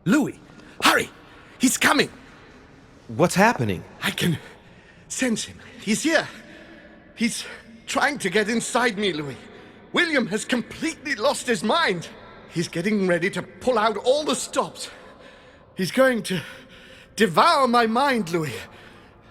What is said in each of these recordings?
Louis, hurry! He's coming! What's happening? I can sense him. He's here. He's trying to get inside me, Louis. William has completely lost his mind. He's getting ready to pull out all the stops. He's going to devour my mind, Louis.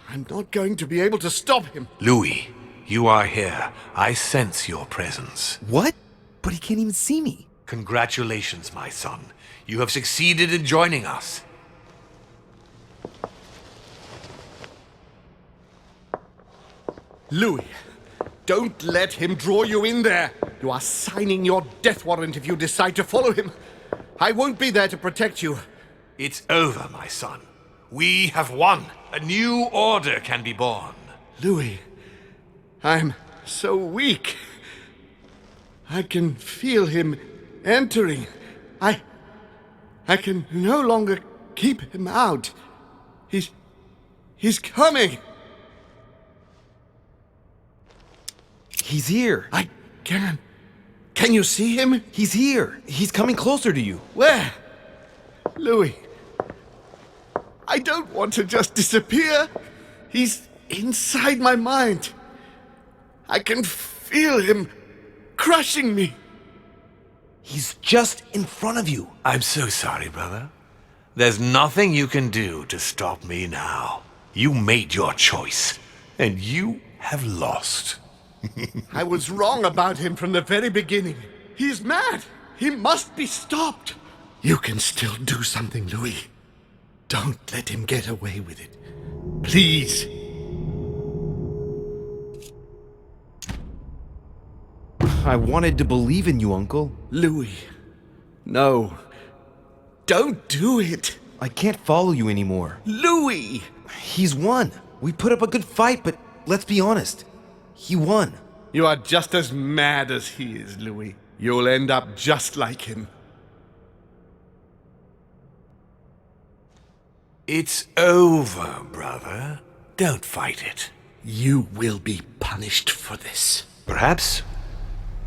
I'm not going to be able to stop him. Louis, you are here. I sense your presence. What? But he can't even see me. Congratulations, my son. You have succeeded in joining us. Louis, don't let him draw you in there. You are signing your death warrant if you decide to follow him. I won't be there to protect you. It's over, my son. We have won. A new order can be born. Louis, I'm so weak. I can feel him entering. I can no longer keep him out. He's coming. He's here. I can. Can you see him? He's here. He's coming closer to you. Where? Louis. I don't want to just disappear. He's inside my mind. I can feel him crushing me. He's just in front of you. I'm so sorry, brother. There's nothing you can do to stop me now. You made your choice, and you have lost. I was wrong about him from the very beginning. He's mad. He must be stopped. You can still do something, Louis. Don't let him get away with it. Please. I wanted to believe in you, Uncle. Louis. No. Don't do it. I can't follow you anymore. Louis! He's won. We put up a good fight, but let's be honest. He won. You are just as mad as he is, Louis. You'll end up just like him. It's over, brother. Don't fight it. You will be punished for this. Perhaps,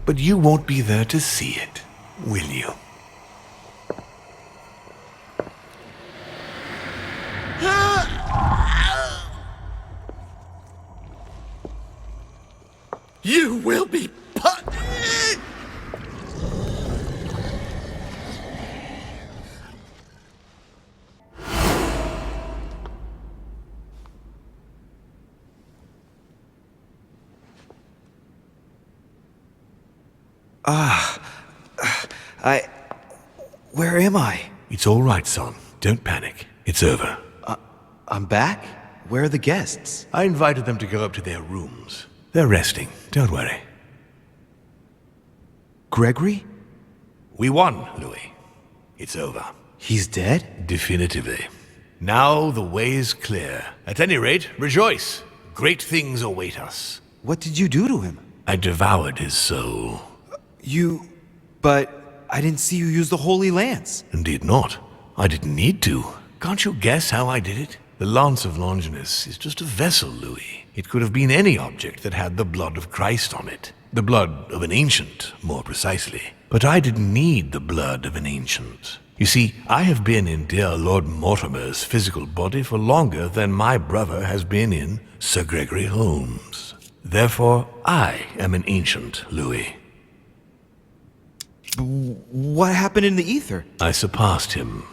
but you won't be there to see it, will you? You will be punished! Where am I? It's all right, son. Don't panic. It's over. I'm back? Where are the guests? I invited them to go up to their rooms. They're resting. Don't worry. Gregory? We won, Louis. It's over. He's dead? Definitively. Now the way is clear. At any rate, rejoice. Great things await us. What did you do to him? I devoured his soul. But I didn't see you use the Holy Lance. Indeed not. I didn't need to. Can't you guess how I did it? The Lance of Longinus is just a vessel, Louis. It could have been any object that had the blood of Christ on it. The blood of an ancient, more precisely. But I didn't need the blood of an ancient. You see, I have been in dear Lord Mortimer's physical body for longer than my brother has been in Sir Gregory Holmes. Therefore, I am an ancient, Louis. What happened in the ether? I surpassed him.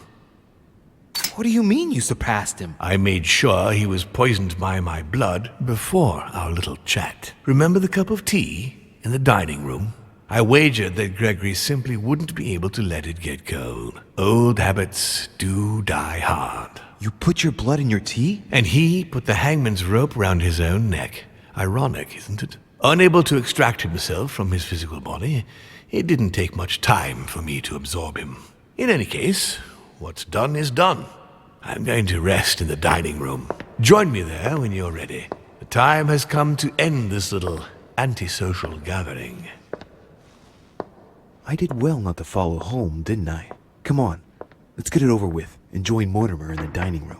What do you mean you surpassed him? I made sure he was poisoned by my blood before our little chat. Remember the cup of tea in the dining room? I wagered that Gregory simply wouldn't be able to let it get cold. Old habits do die hard. You put your blood in your tea? And he put the hangman's rope round his own neck. Ironic, isn't it? Unable to extract himself from his physical body, it didn't take much time for me to absorb him. In any case, what's done is done. I'm going to rest in the dining room. Join me there when you're ready. The time has come to end this little antisocial gathering. I did well not to follow home, didn't I? Come on, let's get it over with and join Mortimer in the dining room.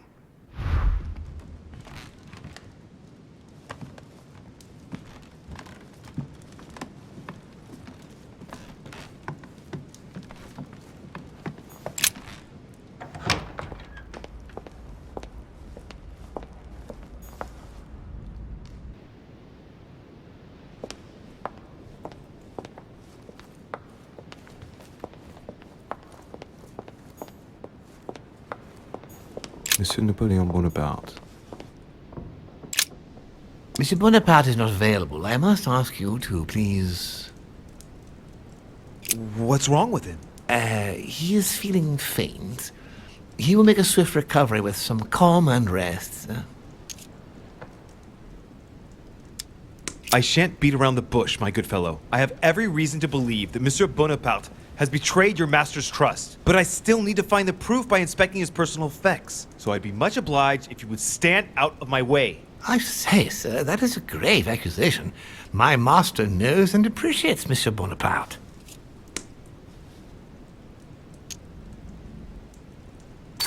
Monsieur Napoleon Bonaparte. Monsieur Bonaparte is not available. I must ask you to please... What's wrong with him? He is feeling faint. He will make a swift recovery with some calm and rest. I shan't beat around the bush, my good fellow. I have every reason to believe that Monsieur Bonaparte has betrayed your master's trust. But I still need to find the proof by inspecting his personal effects. So I'd be much obliged if you would stand out of my way. I say, sir, that is a grave accusation. My master knows and appreciates Monsieur Bonaparte.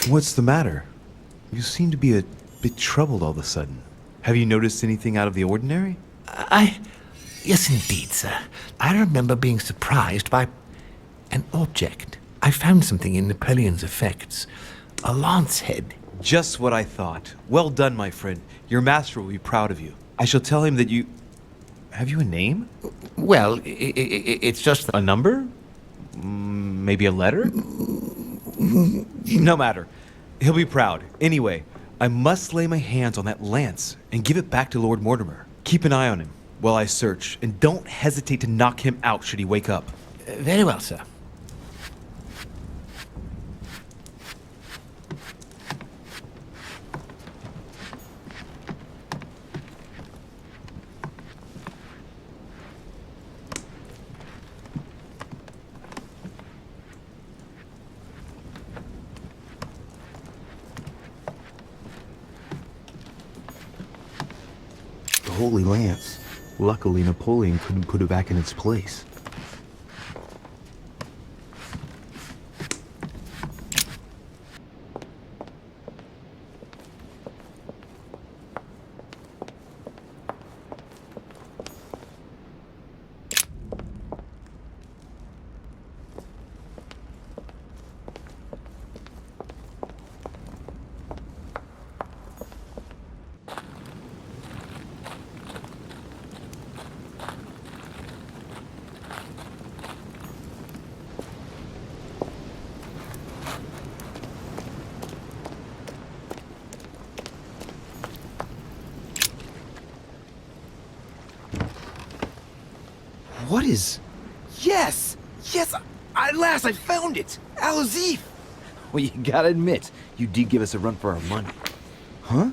What's the matter? You seem to be a bit troubled all of a sudden. Have you noticed anything out of the ordinary? Yes, indeed, sir. I remember being surprised by an object. I found something in Napoleon's effects. A lance head. Just what I thought. Well done, my friend. Your master will be proud of you. I shall tell him that you... Have you a name? Well, it's just... A number? Maybe a letter? No matter. He'll be proud. Anyway, I must lay my hands on that lance and give it back to Lord Mortimer. Keep an eye on him while I search, and don't hesitate to knock him out should he wake up. Very well, sir. The Holy Lance. Luckily, Napoleon couldn't put it back in its place. What is... Yes! Yes! At last I found it! Al-Azif! Well, you gotta admit, you did give us a run for our money. Huh?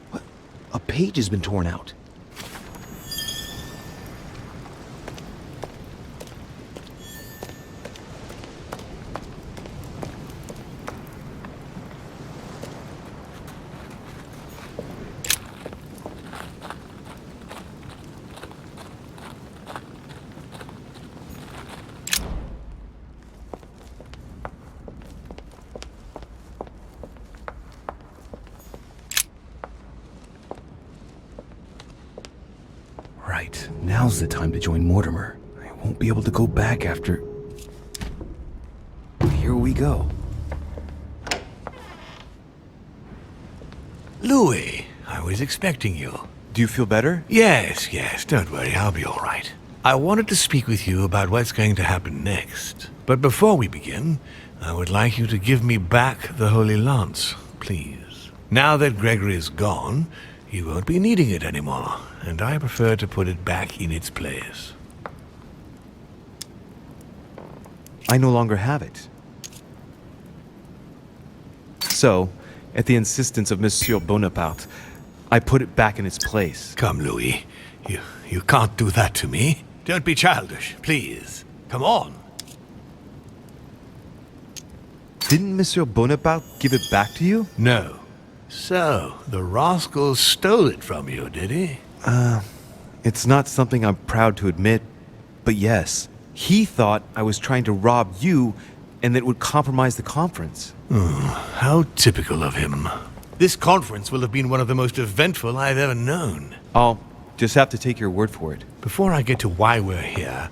What? A page has been torn out. Right, now's the time to join Mortimer. I won't be able to go back after... Here we go. Louis, I was expecting you. Do you feel better? Yes, don't worry, I'll be all right. I wanted to speak with you about what's going to happen next. But before we begin, I would like you to give me back the Holy Lance, please. Now that Gregory is gone, you won't be needing it anymore, and I prefer to put it back in its place. I no longer have it. So, at the insistence of Monsieur Bonaparte, I put it back in its place. Come, Louis. You can't do that to me. Don't be childish, please. Come on. Didn't Monsieur Bonaparte give it back to you? No. So, the rascal stole it from you, did he? It's not something I'm proud to admit, but yes. He thought I was trying to rob you and that it would compromise the conference. How typical of him. This conference will have been one of the most eventful I've ever known. I'll just have to take your word for it. Before I get to why we're here,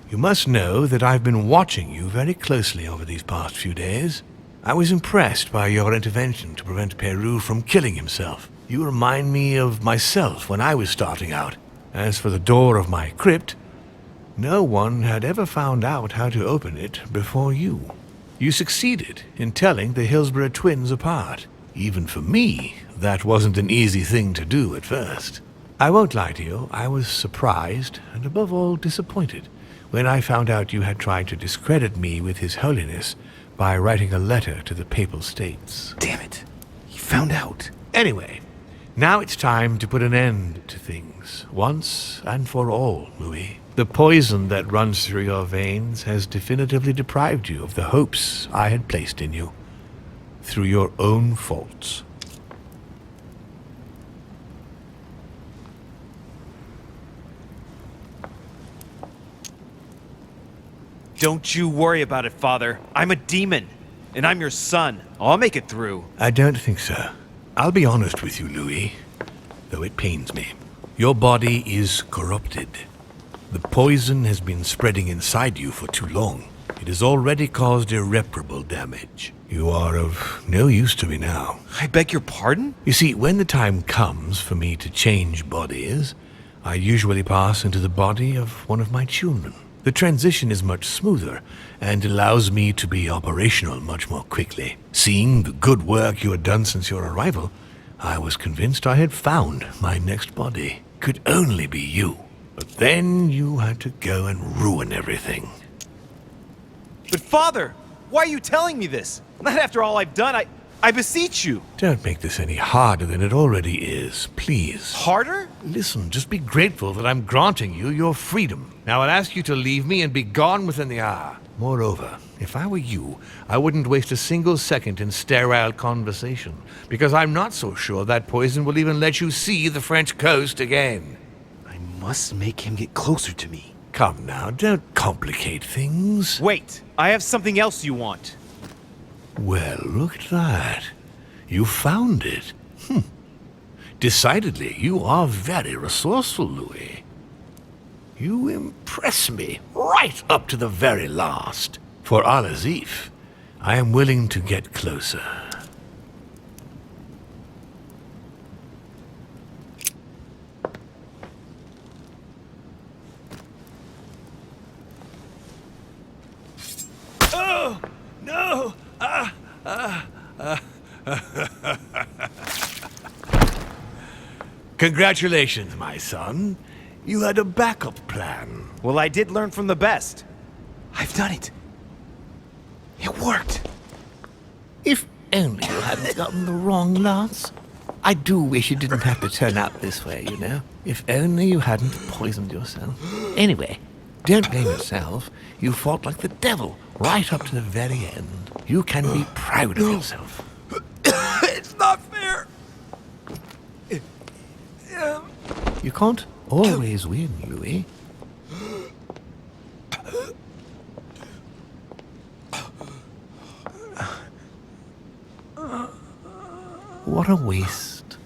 you must know that I've been watching you very closely over these past few days. I was impressed by your intervention to prevent Peru from killing himself. You remind me of myself when I was starting out. As for the door of my crypt, no one had ever found out how to open it before you. You succeeded in telling the Hillsborough twins apart. Even for me, that wasn't an easy thing to do at first. I won't lie to you, I was surprised, and above all disappointed, when I found out you had tried to discredit me with His Holiness by writing a letter to the Papal States. Damn it. He found out. Anyway, now it's time to put an end to things, once and for all, Louis. The poison that runs through your veins has definitively deprived you of the hopes I had placed in you, through your own faults. Don't you worry about it, Father. I'm a demon, and I'm your son. I'll make it through. I don't think so. I'll be honest with you, Louis, though it pains me. Your body is corrupted. The poison has been spreading inside you for too long. It has already caused irreparable damage. You are of no use to me now. I beg your pardon? You see, when the time comes for me to change bodies, I usually pass into the body of one of my children. The transition is much smoother and allows me to be operational much more quickly. Seeing the good work you had done since your arrival, I was convinced I had found my next body. Could only be you. But then you had to go and ruin everything. But Father, why are you telling me this? Not after all I've done. I beseech you. Don't make this any harder than it already is, please. Harder? Listen, just be grateful that I'm granting you your freedom. Now I'll ask you to leave me and be gone within the hour. Moreover, if I were you, I wouldn't waste a single second in sterile conversation, because I'm not so sure that poison will even let you see the French coast again. I must make him get closer to me. Come now, don't complicate things. Wait, I have something else you want. Well, look at that. You found it. Decidedly, you are very resourceful, Louis. You impress me right up to the very last. For Al-Azif, I am willing to get closer. Oh, no! Congratulations, my son. You had a backup plan. Well, I did learn from the best. I've done it. It worked. If only you hadn't gotten the wrong lance. I do wish it didn't have to turn out this way, you know. If only you hadn't poisoned yourself. Anyway, don't blame yourself. You fought like the devil right up to the very end. You can be proud of yourself. It's not fair. You can't always win, Louis. What a waste.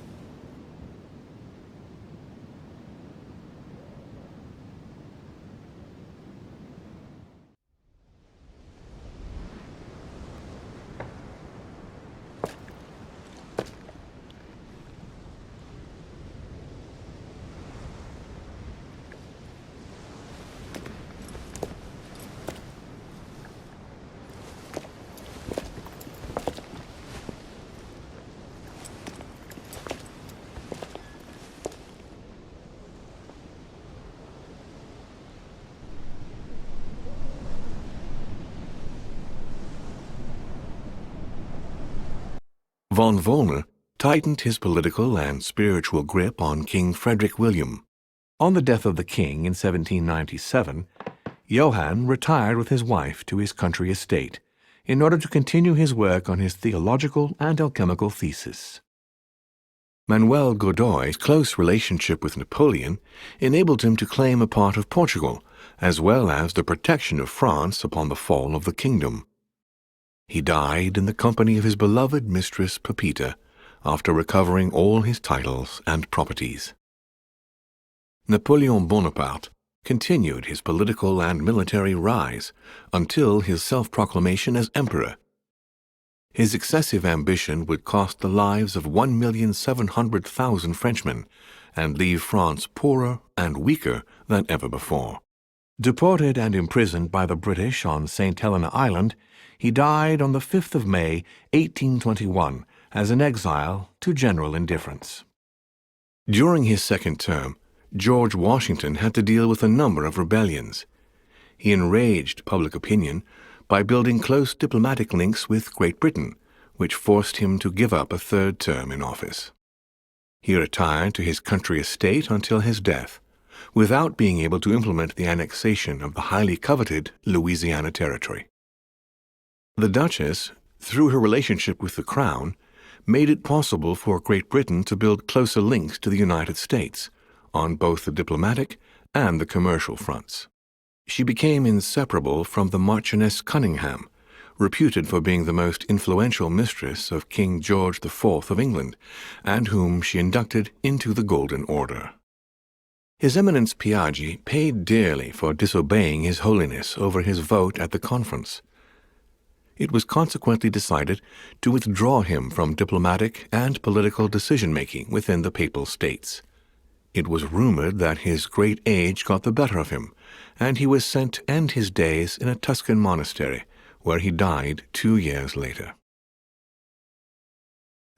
Von Vollmer tightened his political and spiritual grip on King Frederick William. On the death of the king in 1797, Johann retired with his wife to his country estate in order to continue his work on his theological and alchemical thesis. Manuel Godoy's close relationship with Napoleon enabled him to claim a part of Portugal, as well as the protection of France upon the fall of the kingdom. He died in the company of his beloved mistress Pepita after recovering all his titles and properties. Napoleon Bonaparte continued his political and military rise until his self-proclamation as emperor. His excessive ambition would cost the lives of 1,700,000 Frenchmen and leave France poorer and weaker than ever before. Deported and imprisoned by the British on St. Helena Island, he died on the 5th of May, 1821, as an exile to general indifference. During his second term, George Washington had to deal with a number of rebellions. He enraged public opinion by building close diplomatic links with Great Britain, which forced him to give up a third term in office. He retired to his country estate until his death, without being able to implement the annexation of the highly coveted Louisiana Territory. The Duchess, through her relationship with the Crown, made it possible for Great Britain to build closer links to the United States on both the diplomatic and the commercial fronts. She became inseparable from the Marchioness Cunningham, reputed for being the most influential mistress of King George IV of England, and whom she inducted into the Golden Order. His Eminence Piaggi paid dearly for disobeying His Holiness over his vote at the conference. It was consequently decided to withdraw him from diplomatic and political decision-making within the Papal States. It was rumored that his great age got the better of him, and he was sent to end his days in a Tuscan monastery, where he died 2 years later.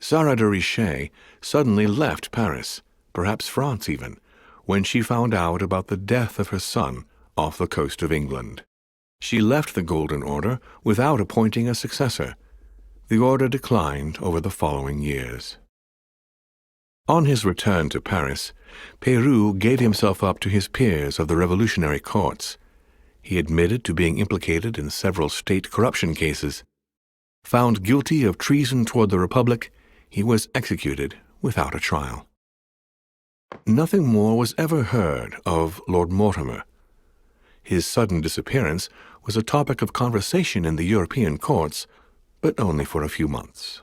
Sarah de Richet suddenly left Paris, perhaps France even, when she found out about the death of her son off the coast of England. She left the Golden Order without appointing a successor. The order declined over the following years. On his return to Paris, Peyroux gave himself up to his peers of the revolutionary courts. He admitted to being implicated in several state corruption cases. Found guilty of treason toward the Republic, he was executed without a trial. Nothing more was ever heard of Lord Mortimer. His sudden disappearance was a topic of conversation in the European courts, but only for a few months.